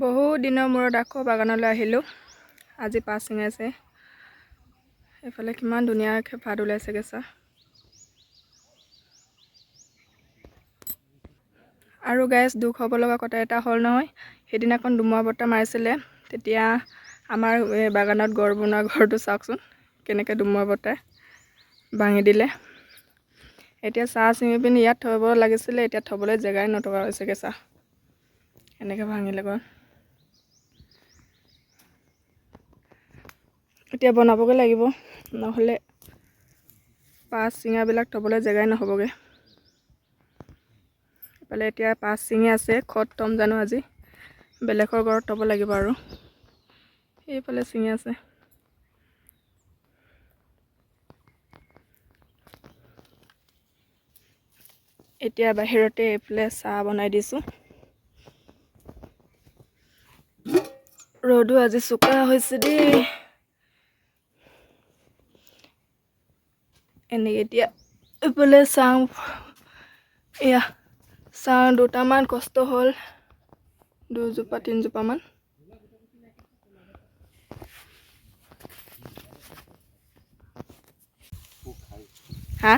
বহু দিনৰ মূৰত আকৌ বাগানলৈ আহিলোঁ। আজি পাত ছিঙাইছে। এইফালে কিমান ধুনীয়াকৈ পাত ওলাইছে কেঁচা। আৰু গাইজ দুখ হ'ব লগা কথা এটা হ'ল নহয়, সেইদিনাখন ধুমুহা বতাহ মাৰিছিলে, তেতিয়া আমাৰ বাগানত গড় বনোৱা ঘৰটো চাওকচোন কেনেকৈ ধুমুহা বতাহ ভাঙি দিলে। এতিয়া চাহ ছিঙি পিনি ইয়াত থ'ব লাগিছিলে, এতিয়া থ'বলৈ জেগাই নথকা হৈছে কেঁচা, এনেকৈ ভাঙিলে গ'ল। এতিয়া বনাবগৈ লাগিব, নহ'লে পাত ছিঙাবিলাক থ'বলৈ জেগাই নহ'বগৈ। এইফালে এতিয়া পাত ছিঙি আছে, খত থ'ম জানো আজি, বেলেগৰ ঘৰত থ'ব লাগিব আৰু। এইফালে ছিঙি আছে। এতিয়া বাহিৰতে এইফালে চাহ বনাই দিছোঁ। ৰ'দো আজি চোকা হৈছে দেই। এনেকৈ এতিয়া এইফালে চাহ, এয়া চাহ দুটামান কষ্ট হ'ল, 2জোপা 3জোপামান। হা?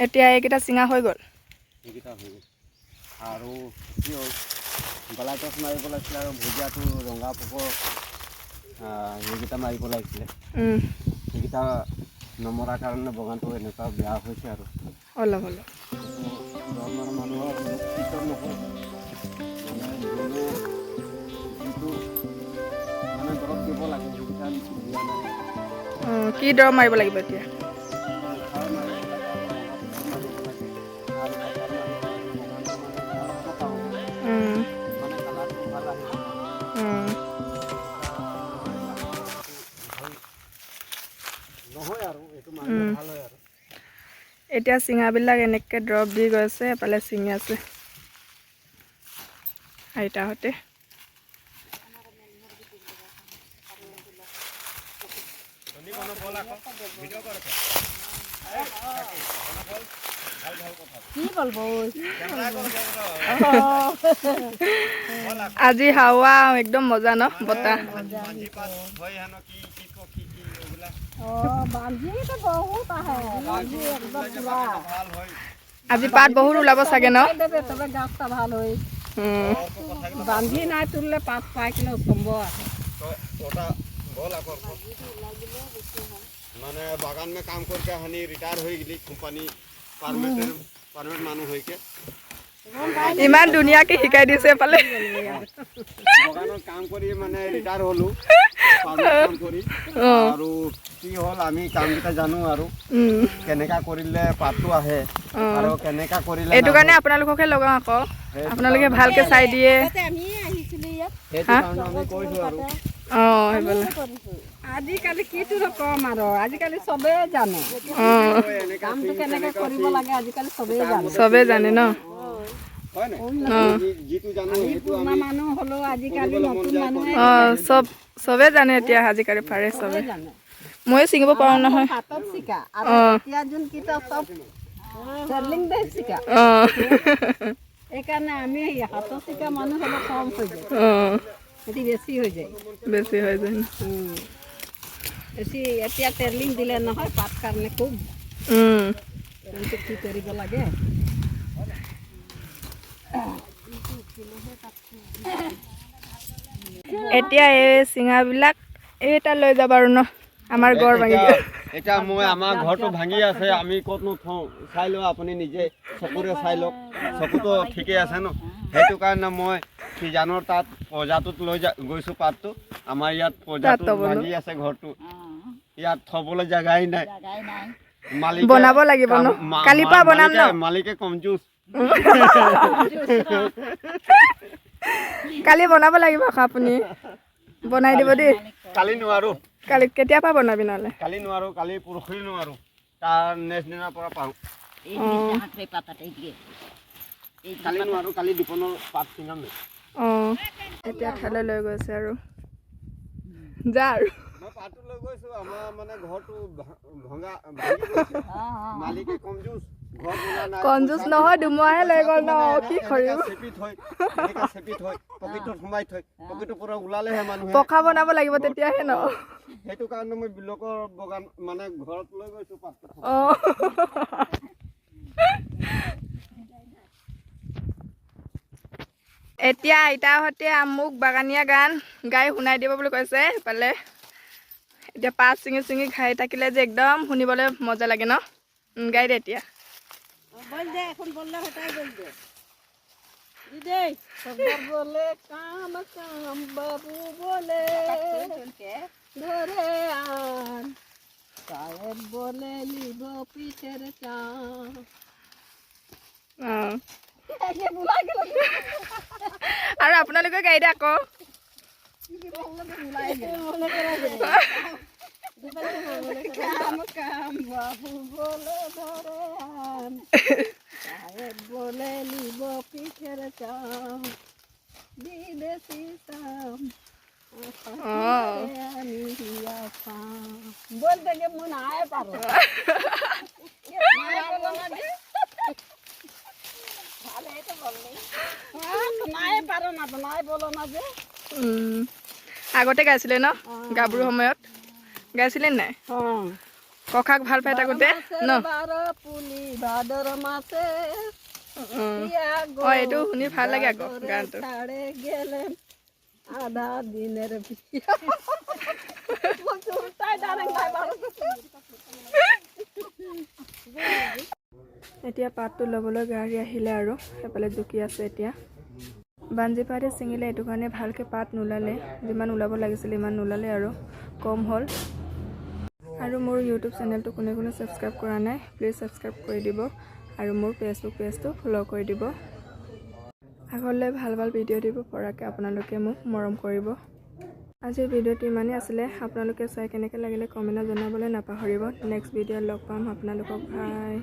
এতিয়া এইকেইটা চিঙা হৈ গ'ল। আৰু কি হ'ল, গলাই টচ মাৰিব লাগিছিলে আৰু ভুজিয়াটো ৰঙা পোকৰ সেইকেইটা মাৰিব লাগিছিলে। সেইকেইটা নমৰাৰ কাৰণে বাগানটো এনেকুৱা বেয়া হৈছে আৰু অলপ অলপ মানুহৰ পিছত নহয়, মানে যোনে যিটো মানে দৰৱ দিব লাগে সেইকেইটা দিয়া নাই। কি দৰৱ মাৰিব লাগিব এতিয়া? এতিয়া চিঙাবিলাক এনেকৈ দৰৱ দি গৈছে, এফালে ছিঙি আছে আইতাহঁতে। আজি হাৱা একদম মজা ন, বতাহ। আজি পাত বহুত ওলাব চাগে ন? বান্ধি নাই তুললে পাত পাই কিনে উঠম্ব মানে বাগান में काम करके हनी रिटायर हो गई कंपनी परमानेंट মানুহ হইকে ইমান ধুনীয়াকৈ শিকাই দিছে এফালে। বাগানত কাম কৰি মানে ৰিটায়াৰ হলো, কাম কৰি। আৰু কি হ'ল, আমি কামকেইটা জানো আৰু কেনেকা কৰিলে পাতটো আহে আৰু কেনেকা কৰিলে এইটো কাৰণে আপোনালোককে লগাওঁ আকৌ, আপোনালোকে ভালকৈ চাই দিয়ে। আজিকালি কিটো কম আৰু, আজিকালি চবেই জানে কামটো কেনেকৈ কৰিব লাগে, আজিকালি চবেই জানে। চবেই জানে ন? পুৰণা মানুহ হ'লেও আজিকালি নতুন মানুহে চবেই জানে এতিয়া, আজিকালি পাৰে চবে। ময়ো ছিঙিব পাৰোঁ নহয়। হাতত শিকা আৰু এতিয়া যোনকেইটা চব চেলিং দে শিকা। সেইকাৰণে আমি হাতত শিকা মানুহ হ'লে কম হৈ যায়, সেইটো বেছি হৈ যায়। বেছি হৈ যায়। বেছি এতিয়া ট্ৰেলিং দিলে নহয় পাত কাৰণে খুব কি কৰিব লাগে। এতিয়া এই চিঙাবিলাক এইটা লৈ যাব আৰু ন, আমাৰ গড় ভাঙি দিয়ে। এতিয়া মই আমাৰ ঘৰটো ভাঙি আছে, আমি ক'তনো থওঁ, চাই লওঁ আপুনি নিজে চকুৰে চাই লওক, চকুটো ঠিকেই আছে ন। সেইটো কাৰণে মই সিজানৰ তাত পজাটোত লৈ গৈছোঁ পাতটো। আমাৰ ইয়াত পজাটো ভাঙি আছে ঘৰটো, ইয়াত থ'বলৈ জেগাই নাই। মালিকে বনাব লাগিব ন, কালিৰ পৰা বনাম ন। মালিকে কমজুচ। কালি বনাব লাগিব আকৌ, আপুনি বনাই দিব দেই। কালি নোৱাৰোঁ। কালি কেতিয়াৰ পৰা বনাবি নহ'লে? কালি নোৱাৰোঁ, কালি পৰহি নোৱাৰোঁ, তাৰ নেক্সট দিনাৰ পৰা পাৰোঁ। কালি নোৱাৰোঁ, কালি দোকানৰ পাত ছিঙাম। এতিয়া ঠাইলৈ লৈ গৈছে আৰু যা আৰু। মই পাতটো লৈ গৈছোঁ, আমাৰ মানে ঘৰটো ভঙা মালিকে কমজুচ, ঘৰ বনোৱা নাই কঞ্জুচ নহয় ধুমুহাহে লৈ গ'ল ন কি কৰিম চেপি থৈ পকেটত সোমাই থৈ পকেটৰ পৰা ওলালেহে মানুহে পকা বনাব লাগিব তেতিয়াহে ন সেইটো কাৰণে মই বিলকৰ বাগান মানে ঘৰত লৈ গৈছো পাতটো অঁ এতিয়া আইতাহঁতে মোক বাগানীয়া গান গাই শুনাই দিব বুলি কৈছে সেইফালে এতিয়া পাত ছিঙি ছিঙি খাই থাকিলে যে একদম শুনিবলৈ মজা লাগে ন গাই দে এতিয়া বল দে এখন বললে হটাই বল দে দিদি সবার বলে কাম কাম বাবু বলে ধরে আন সাহেব বলে নিব পিঠের চান অঁ আৰু আপোনালোকে গাই দে আকৌ কাম কাম বাবু বলে ধরে আন সাহেব বলে নিব পিঠের চান বিদেশি চাম অঁ বলতে গে মনে আয় পারো নাই পারো না তো নাই বলো না যে আগতে গাইছিলে ন গাভৰু সময়ত গাইছিলে নাই ককাক ভাল পাই থাকোঁতে ন বাৰ পুলি ভাদৰ মাছে অঁ এইটো শুনি ভাল লাগে আকৌ গানটো ছাড়ে গেলে আধা দিনের এতিয়া পাতটো ল'বলৈ গাড়ী আহিলে আৰু সেইফালে জুকি আছে এতিয়া বাঞ্জি পাতে ছিঙিলে এইটো কাৰণে ভালকৈ পাত নোলালে যিমান ওলাব লাগিছিলে ইমান নোলালে আৰু কম হ'ল আৰু মোৰ ইউটিউব চেনেলটো কোনে কোনে ছাবস্ক্ৰাইব কৰা নাই প্লিজ ছাবস্ক্ৰাইব কৰি দিব আৰু মোৰ ফেচবুক পেজটো ফ'ল' কৰি দিব আগলৈ ভাল ভাল ভিডিঅ' দিব পৰাকৈ আপোনালোকে মোক মৰম কৰিব আজিৰ ভিডিঅ'টো ইমানেই আছিলে আপোনালোকে চাই কেনেকৈ লাগিলে কমেণ্টত জনাবলৈ নাপাহৰিব নেক্সট ভিডিঅ'ত লগ পাম আপোনালোকক বাই